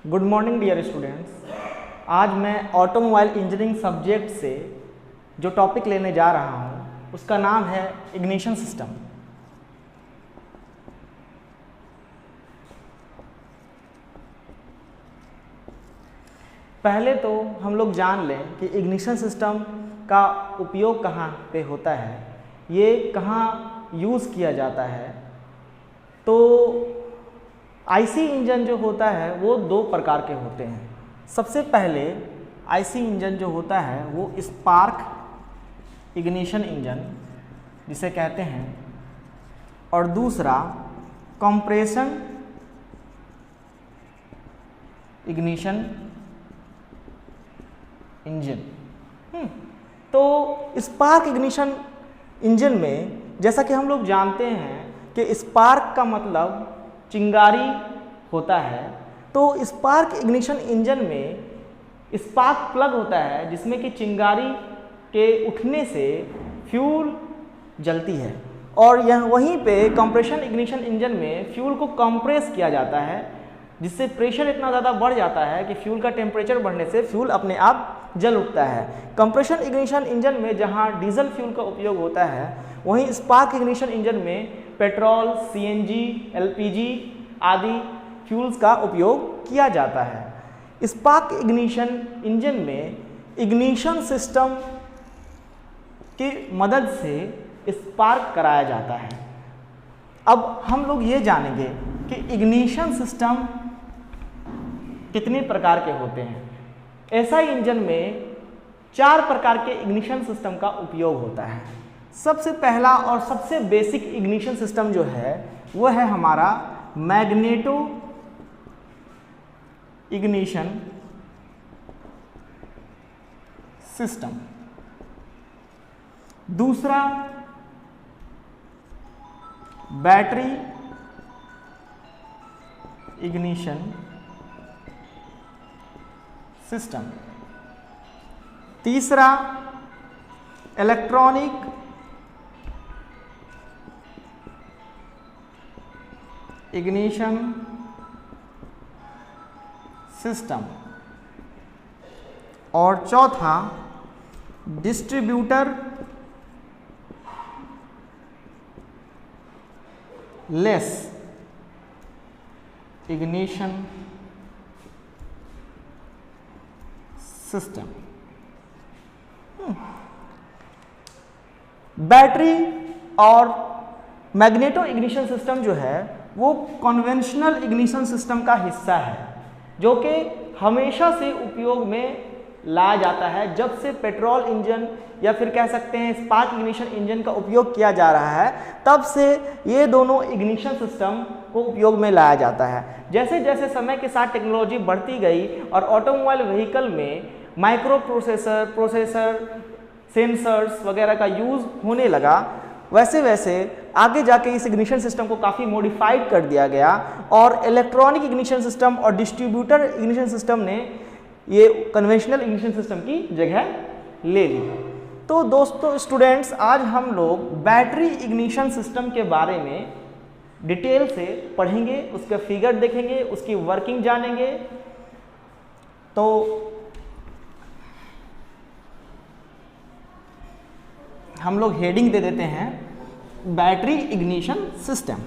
Good morning dear students. आज मैं automobile engineering subject से जो टॉपिक लेने जा रहा हूँ उसका नाम है इग्निशन सिस्टम। पहले तो हम लोग जान लें कि इग्निशन सिस्टम का उपयोग कहाँ पे होता है, ये कहाँ यूज़ किया जाता है। तो आईसी इंजन जो होता है वो दो प्रकार के होते हैं। सबसे पहले आईसी इंजन जो होता है वो स्पार्क इग्निशन इंजन जिसे कहते हैं, और दूसरा कंप्रेशन इग्निशन इंजन। तो स्पार्क इग्निशन इंजन में जैसा कि हम लोग जानते हैं कि स्पार्क का मतलब चिंगारी होता है, तो स्पार्क इग्निशन इंजन में स्पार्क प्लग होता है जिसमें कि चिंगारी के उठने से फ्यूल जलती है, और यह वहीं पे कंप्रेशन इग्निशन इंजन में फ्यूल को कंप्रेस किया जाता है जिससे प्रेशर इतना ज़्यादा बढ़ जाता है कि फ्यूल का टेम्परेचर बढ़ने से फ्यूल अपने आप जल उठता है। कंप्रेशन इग्निशन इंजन में जहां डीजल फ्यूल का उपयोग होता है, वहीं स्पार्क इग्निशन इंजन में पेट्रोल, सीएनजी, एलपीजी आदि फ्यूल्स का उपयोग किया जाता है। स्पार्क इग्निशन इंजन में इग्निशन सिस्टम की मदद से स्पार्क कराया जाता है। अब हम लोग ये जानेंगे कि इग्निशन सिस्टम कितने प्रकार के होते हैं। एसआई इंजन में 4 प्रकार के इग्निशन सिस्टम का उपयोग होता है। सबसे पहला और सबसे बेसिक इग्निशन सिस्टम जो है वो है हमारा मैग्नेटो इग्निशन सिस्टम। दूसरा बैटरी इग्निशन सिस्टम। तीसरा इलेक्ट्रॉनिक इग्निशन सिस्टम। और चौथा distributor less ignition system. Battery और मैग्नेटो इग्निशन सिस्टम जो है वो कन्वेंशनल इग्निशन सिस्टम का हिस्सा है, जो कि हमेशा से उपयोग में लाया जाता है। जब से पेट्रोल इंजन या फिर कह सकते हैं स्पार्क इग्निशन इंजन का उपयोग किया जा रहा है, तब से ये दोनों इग्निशन सिस्टम को उपयोग में लाया जाता है। जैसे जैसे समय के साथ टेक्नोलॉजी बढ़ती गई और ऑटोमोबाइल व्हीकल में माइक्रो प्रोसेसर, सेंसर्स वगैरह का यूज़ होने लगा, वैसे वैसे आगे जाके इस इग्निशन सिस्टम को काफ़ी मॉडिफाइड कर दिया गया और इलेक्ट्रॉनिक इग्निशन सिस्टम और डिस्ट्रीब्यूटर इग्निशन सिस्टम ने ये कन्वेंशनल इग्निशन सिस्टम की जगह ले ली। तो दोस्तों स्टूडेंट्स, आज हम लोग बैटरी इग्निशन सिस्टम के बारे में डिटेल से पढ़ेंगे, उसका फिगर देखेंगे, उसकी वर्किंग जानेंगे। तो हम लोग हेडिंग दे देते हैं battery ignition system.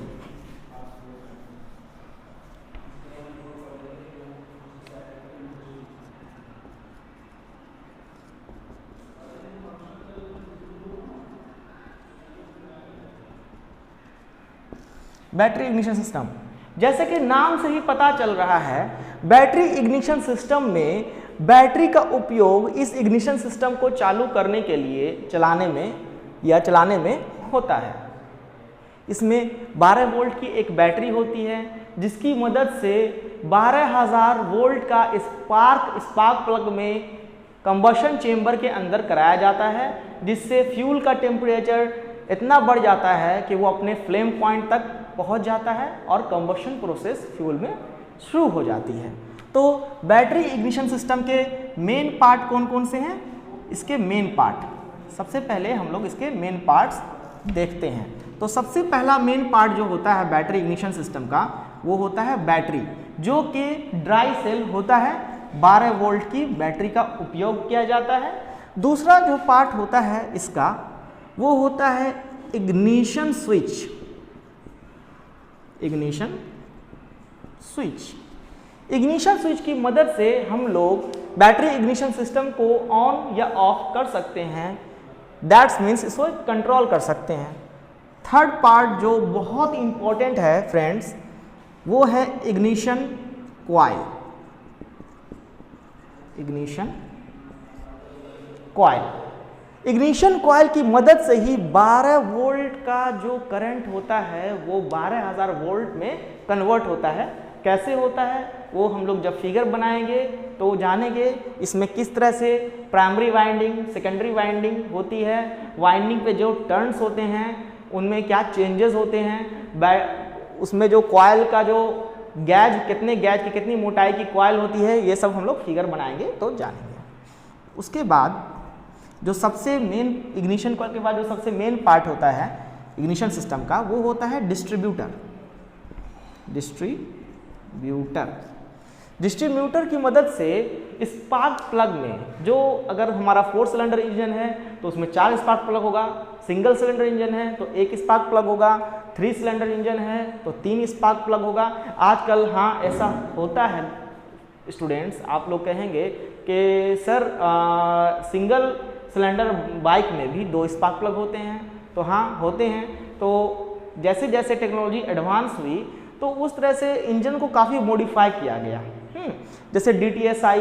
Battery ignition system, जैसे कि नाम से ही पता चल रहा है, बैटरी इग्निशन सिस्टम में बैटरी का उपयोग इस इग्निशन सिस्टम को चालू करने के लिए चलाने में होता है। इसमें 12 वोल्ट की एक बैटरी होती है जिसकी मदद से 12,000 वोल्ट का स्पार्क प्लग में कंबशन चेंबर के अंदर कराया जाता है, जिससे फ्यूल का टेम्परेचर इतना बढ़ जाता है कि वो अपने फ्लेम पॉइंट तक पहुंच जाता है और कंबशन प्रोसेस फ्यूल में शुरू हो जाती है। तो बैटरी इग्निशन सिस्टम के मेन पार्ट कौन कौन से हैं? इसके मेन पार्ट, सबसे पहले हम लोग इसके मेन पार्ट्स देखते हैं। तो सबसे पहला मेन पार्ट जो होता है बैटरी इग्निशन सिस्टम का, वो होता है बैटरी। जो कि ड्राई सेल होता है, 12 वोल्ट की बैटरी का उपयोग किया जाता है। दूसरा जो पार्ट होता है इसका वो होता है इग्निशन स्विच। इग्निशन स्विच की मदद से हम लोग बैटरी इग्निशन सिस्टम को ऑन या ऑफ कर सकते हैं, दैट्स मीन्स इसको कंट्रोल कर सकते हैं। थर्ड पार्ट जो बहुत इंपॉर्टेंट है फ्रेंड्स, वो है इग्निशन कॉइल। इग्निशन कॉइल की मदद से ही 12 वोल्ट का जो करंट होता है वो 12,000 वोल्ट में कन्वर्ट होता है। कैसे होता है वो हम लोग जब फिगर बनाएंगे तो जानेंगे। इसमें किस तरह से प्राइमरी वाइंडिंग, सेकेंडरी वाइंडिंग होती है, वाइंडिंग पे जो टर्न्स होते हैं उनमें क्या चेंजेस होते हैं, उसमें जो कॉइल का जो गैज, कितने गैज की कितनी मोटाई की कॉइल होती है, ये सब हम लोग फिगर बनाएंगे तो जानेंगे। उसके बाद जो सबसे मेन, इग्निशन कॉइल के बाद जो सबसे मेन पार्ट होता है इग्निशन सिस्टम का, वो होता है डिस्ट्रीब्यूटर। डिस्ट्रीब्यूटर की मदद से स्पार्क प्लग में, जो अगर हमारा 4 सिलेंडर इंजन है तो उसमें 4 स्पार्क प्लग होगा, सिंगल सिलेंडर इंजन है तो 1 स्पार्क प्लग होगा, 3 सिलेंडर इंजन है तो 3 स्पार्क प्लग होगा। आजकल हाँ ऐसा होता है स्टूडेंट्स, आप लोग कहेंगे कि सर सिंगल सिलेंडर बाइक में भी 2 स्पार्क प्लग होते हैं, तो हाँ होते हैं। तो जैसे जैसे टेक्नोलॉजी एडवांस हुई तो उस तरह से इंजन को काफ़ी मॉडिफाई किया गया। जैसे DTSI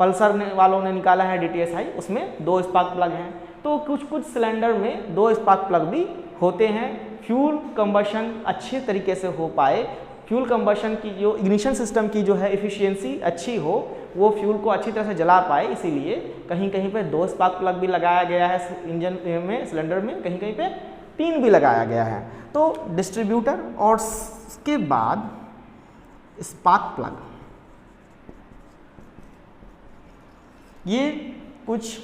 पल्सर वालों ने निकाला है DTSI, उसमें 2 स्पार्क प्लग हैं। तो कुछ सिलेंडर में 2 स्पार्क प्लग भी होते हैं। फ्यूल कंबशन अच्छे तरीके से हो पाए, फ्यूल कंबशन की जो इग्निशन सिस्टम की जो है एफिशिएंसी अच्छी हो, वो फ्यूल को अच्छी तरह से जला पाए, इसीलिए कहीं कहीं पे 2 स्पार्क प्लग भी लगाया गया है इंजन में, सिलेंडर में, कहीं कहीं पे 3 भी लगाया गया है। तो डिस्ट्रीब्यूटर और उसके बाद स्पार्क प्लग, ये कुछ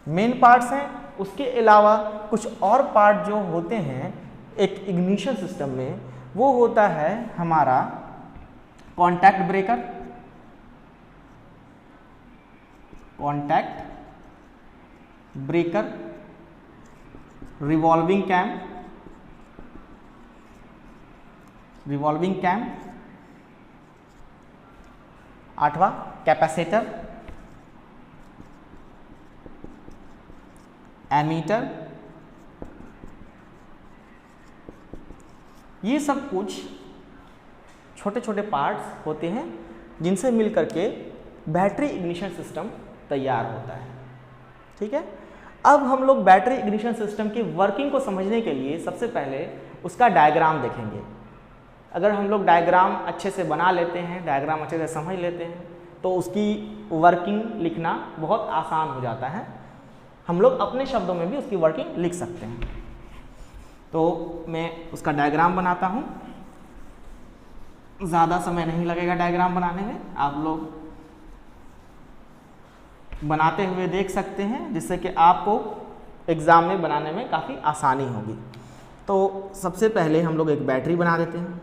मेन पार्ट्स हैं। उसके अलावा कुछ और पार्ट जो होते हैं एक इग्निशन सिस्टम में, वो होता है हमारा कॉन्टैक्ट ब्रेकर, रिवॉल्विंग कैम, 8वां कैपेसिटर, एमीटर। ये सब कुछ छोटे छोटे पार्ट्स होते हैं जिनसे मिलकर के बैटरी इग्निशन सिस्टम तैयार होता है। ठीक है, अब हम लोग बैटरी इग्निशन सिस्टम की वर्किंग को समझने के लिए सबसे पहले उसका डायग्राम देखेंगे। अगर हम लोग डायग्राम अच्छे से बना लेते हैं, डायग्राम अच्छे से समझ लेते हैं, तो उसकी वर्किंग लिखना बहुत आसान हो जाता है। हम लोग अपने शब्दों में भी उसकी वर्किंग लिख सकते हैं। तो मैं उसका डायग्राम बनाता हूँ, ज़्यादा समय नहीं लगेगा डायग्राम बनाने में, आप लोग बनाते हुए देख सकते हैं, जिससे कि आपको एग्ज़ाम में बनाने में काफ़ी आसानी होगी। तो सबसे पहले हम लोग एक बैटरी बना देते हैं।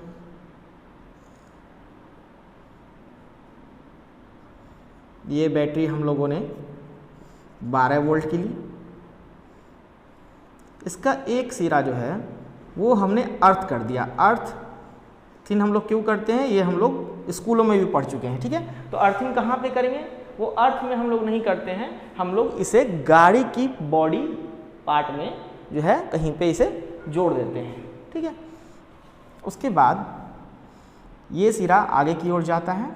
ये बैटरी हम लोगों ने 12 वोल्ट की ली। इसका एक सिरा जो है वो हमने अर्थ कर दिया। अर्थ थिन हम लोग क्यों करते हैं, ये हम लोग स्कूलों में भी पढ़ चुके हैं। ठीक है, तो अर्थिंग कहाँ पे करेंगे, वो अर्थ में हम लोग नहीं करते हैं, हम लोग इसे गाड़ी की बॉडी पार्ट में जो है कहीं पे इसे जोड़ देते हैं। ठीक है, उसके बाद ये सिरा आगे की ओर जाता है,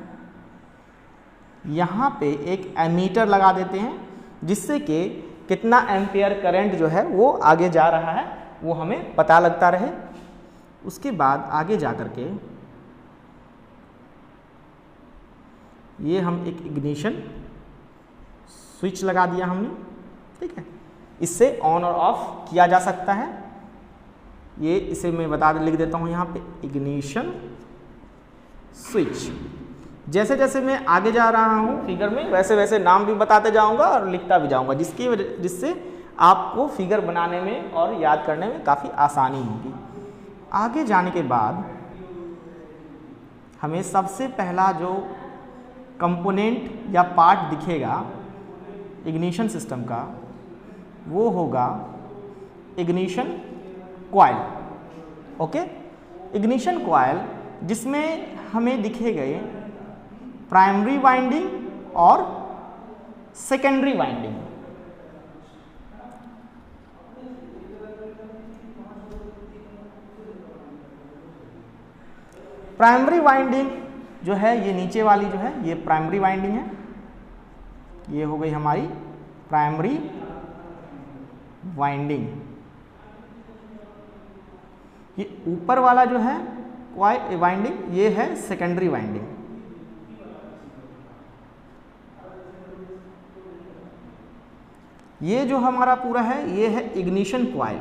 यहाँ पे एक एमीटर लगा देते हैं, जिससे कि कितना एम्पियर करंट जो है वो आगे जा रहा है वो हमें पता लगता रहे। उसके बाद आगे जा कर के ये हम एक इग्निशन स्विच लगा दिया हमने। ठीक है, इससे ऑन और ऑफ किया जा सकता है। ये इसे मैं लिख देता हूँ यहाँ पे इग्निशन स्विच। जैसे जैसे मैं आगे जा रहा हूँ फिगर में, वैसे वैसे नाम भी बताते जाऊँगा और लिखता भी जाऊँगा, जिससे आपको फिगर बनाने में और याद करने में काफ़ी आसानी होगी। आगे जाने के बाद हमें सबसे पहला जो कंपोनेंट या पार्ट दिखेगा इग्निशन सिस्टम का वो होगा ignition coil. Okay, ignition coil जिसमें हमें दिखे गए प्राइमरी वाइंडिंग और सेकेंडरी वाइंडिंग। प्राइमरी वाइंडिंग जो है ये नीचे वाली जो है ये प्राइमरी वाइंडिंग है, ये हो गई हमारी प्राइमरी वाइंडिंग। ये ऊपर वाला जो है वाइंडिंग ये है सेकेंडरी वाइंडिंग। ये जो हमारा पूरा है ये है इग्निशन कॉइल।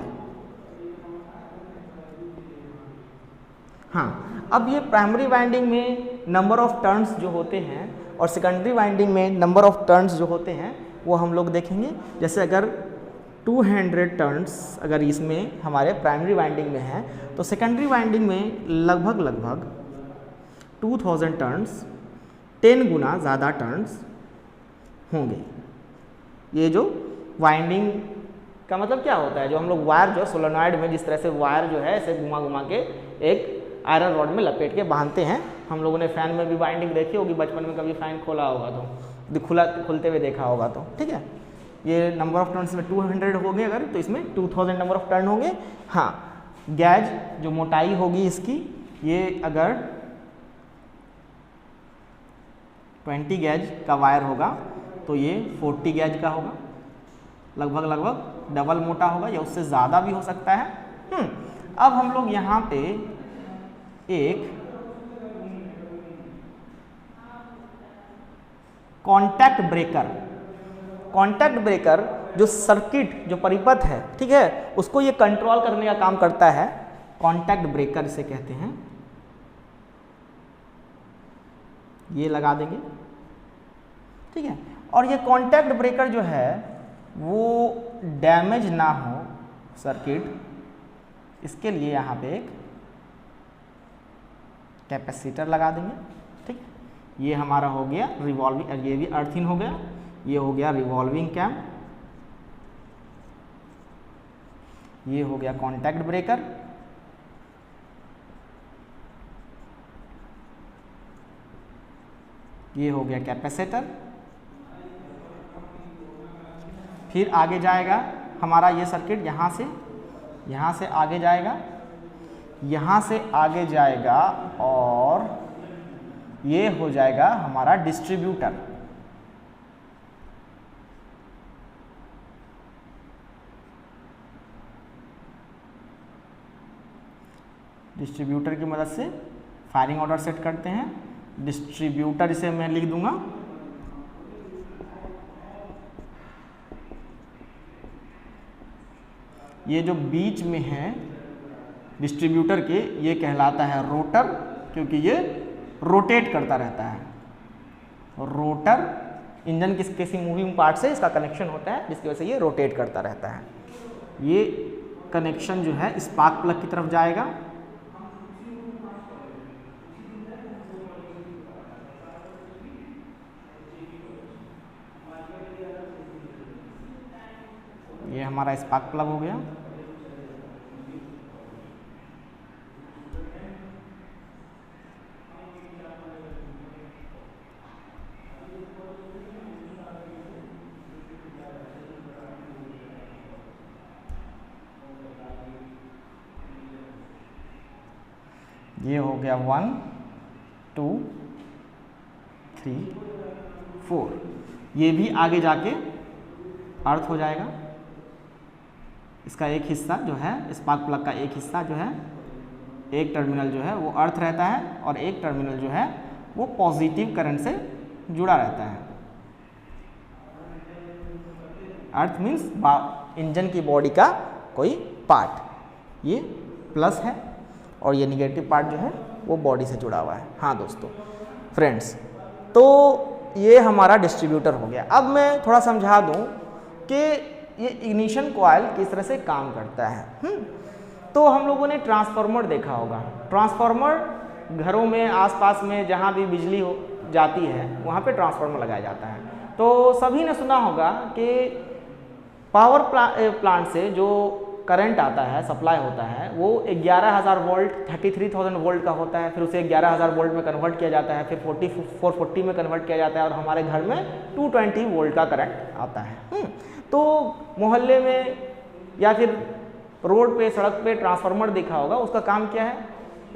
हाँ, अब ये प्राइमरी वाइंडिंग में नंबर ऑफ टर्न्स जो होते हैं और सेकेंडरी वाइंडिंग में नंबर ऑफ टर्न्स जो होते हैं वो हम लोग देखेंगे। जैसे अगर 200 टर्न्स अगर इसमें हमारे प्राइमरी वाइंडिंग में है तो सेकेंडरी वाइंडिंग में लगभग 2000 टर्न्स 10 गुना ज़्यादा टर्न्स होंगे। ये जो वाइंडिंग का मतलब क्या होता है, जो हम लोग वायर जो सोलेनॉइड में जिस तरह से वायर जो है ऐसे घुमा घुमा के एक आयरन रॉड में लपेट के बांधते हैं। हम लोगों ने फैन में भी वाइंडिंग देखी होगी, बचपन में कभी फैन खोला होगा तो खुलते हुए देखा होगा तो ठीक है। ये नंबर ऑफ टर्न्स में 200 हो गए अगर तो इसमें 2000 नंबर ऑफ टर्न होंगे। हाँ, गैज जो मोटाई होगी इसकी ये अगर 20 गैज का वायर होगा तो ये 40 गैज का होगा, लगभग डबल मोटा होगा या उससे ज़्यादा भी हो सकता है। अब हम लोग यहाँ पे एक कॉन्टैक्ट ब्रेकर जो सर्किट जो परिपथ है ठीक है उसको ये कंट्रोल करने का काम करता है। कॉन्टैक्ट ब्रेकर इसे कहते हैं। ये लगा देंगे ठीक है। और ये कॉन्टैक्ट ब्रेकर जो है वो डैमेज ना हो सर्किट, इसके लिए यहाँ पे एक कैपेसिटर लगा देंगे ठीक। ये हमारा हो गया रिवॉल्विंग, ये भी अर्थिंग हो गया, ये हो गया रिवॉल्विंग कैम, ये हो गया कॉन्टैक्ट ब्रेकर, ये हो गया कैपेसिटर। फिर आगे जाएगा हमारा ये सर्किट यहाँ से आगे जाएगा, यहाँ से आगे जाएगा और ये हो जाएगा हमारा डिस्ट्रीब्यूटर। डिस्ट्रीब्यूटर की मदद से फायरिंग ऑर्डर सेट करते हैं। डिस्ट्रीब्यूटर इसे मैं लिख दूंगा ये जो बीच में है डिस्ट्रीब्यूटर के ये कहलाता है रोटर, क्योंकि ये रोटेट करता रहता है। रोटर इंजन किसी मूविंग पार्ट से इसका कनेक्शन होता है जिसकी वजह से ये रोटेट करता रहता है। ये कनेक्शन जो है स्पार्क प्लग की तरफ जाएगा। ये हमारा स्पार्क प्लग हो गया। ये हो गया 1 2 3 4। ये भी आगे जाके अर्थ हो जाएगा। इसका एक हिस्सा जो है स्पार्क प्लग का एक हिस्सा जो है एक टर्मिनल जो है वो अर्थ रहता है और एक टर्मिनल जो है वो पॉजिटिव करंट से जुड़ा रहता है। अर्थ मीन्स इंजन की बॉडी का कोई पार्ट, ये प्लस है और ये निगेटिव पार्ट जो है वो बॉडी से जुड़ा हुआ है। हाँ दोस्तों फ्रेंड्स, तो ये हमारा डिस्ट्रीब्यूटर हो गया। अब मैं थोड़ा समझा दूं कि ये इग्निशन कॉइल किस तरह से काम करता है। तो हम लोगों ने ट्रांसफार्मर देखा होगा। ट्रांसफार्मर घरों में आसपास में जहाँ भी बिजली हो जाती है वहाँ पे ट्रांसफार्मर लगाया जाता है। तो सभी ने सुना होगा कि पावर प्लांट से जो करंट आता है, सप्लाई होता है, वो 11,000 वोल्ट 33,000 वोल्ट का होता है, फिर उसे 11,000 वोल्ट में कन्वर्ट किया जाता है, फिर 440 में कन्वर्ट किया जाता है और हमारे घर में 220 वोल्ट का करंट आता है। तो मोहल्ले में या फिर रोड पे, सड़क पे ट्रांसफार्मर देखा होगा, उसका काम क्या है,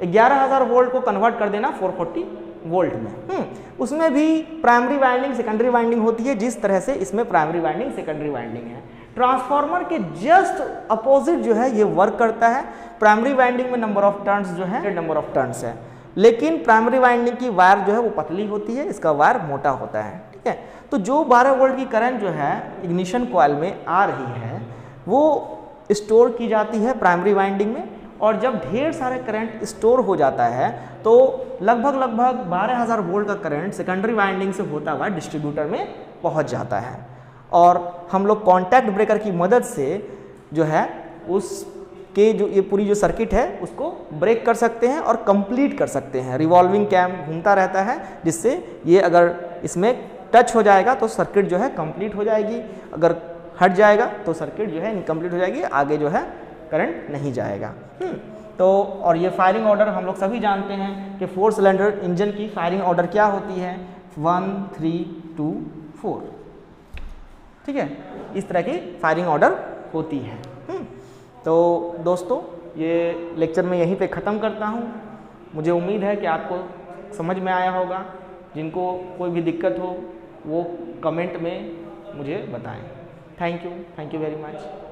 11,000 वोल्ट को कन्वर्ट कर देना 440 वोल्ट में। उसमें भी प्राइमरी वाइंडिंग, सेकेंडरी वाइंडिंग होती है, जिस तरह से इसमें प्राइमरी वाइंडिंग, सेकेंडरी वाइंडिंग है। ट्रांसफार्मर के जस्ट अपोजिट जो है ये वर्क करता है। प्राइमरी वाइंडिंग में नंबर ऑफ टर्न्स जो है, नंबर ऑफ टर्न्स है, लेकिन प्राइमरी वाइंडिंग की वायर जो है वो पतली होती है, इसका वायर मोटा होता है। ठीक है, तो जो 12 वोल्ट की करंट जो है इग्निशन कॉइल में आ रही है वो स्टोर की जाती है प्राइमरी वाइंडिंग में, और जब ढेर सारे करंट स्टोर हो जाता है तो लगभग 12,000 वोल्ट का करंट सेकेंडरी वाइंडिंग से होता हुआ डिस्ट्रीब्यूटर में पहुंच जाता है, और हम लोग कॉन्टैक्ट ब्रेकर की मदद से जो है उसके जो ये पूरी जो सर्किट है उसको ब्रेक कर सकते हैं और कंप्लीट कर सकते हैं। रिवॉल्विंग कैम घूमता रहता है, जिससे ये अगर इसमें टच हो जाएगा तो सर्किट जो है कंप्लीट हो जाएगी, अगर हट जाएगा तो सर्किट जो है इनकम्प्लीट हो जाएगी, आगे जो है करंट नहीं जाएगा। तो और ये फायरिंग ऑर्डर हम लोग सभी जानते हैं कि 4 सिलेंडर इंजन की फायरिंग ऑर्डर क्या होती है, 1 3 2 4। ठीक है, इस तरह की फायरिंग ऑर्डर होती है। तो दोस्तों ये लेक्चर मैं यहीं पे ख़त्म करता हूँ। मुझे उम्मीद है कि आपको समझ में आया होगा। जिनको कोई भी दिक्कत हो वो कमेंट में मुझे बताएं। Thank you very much.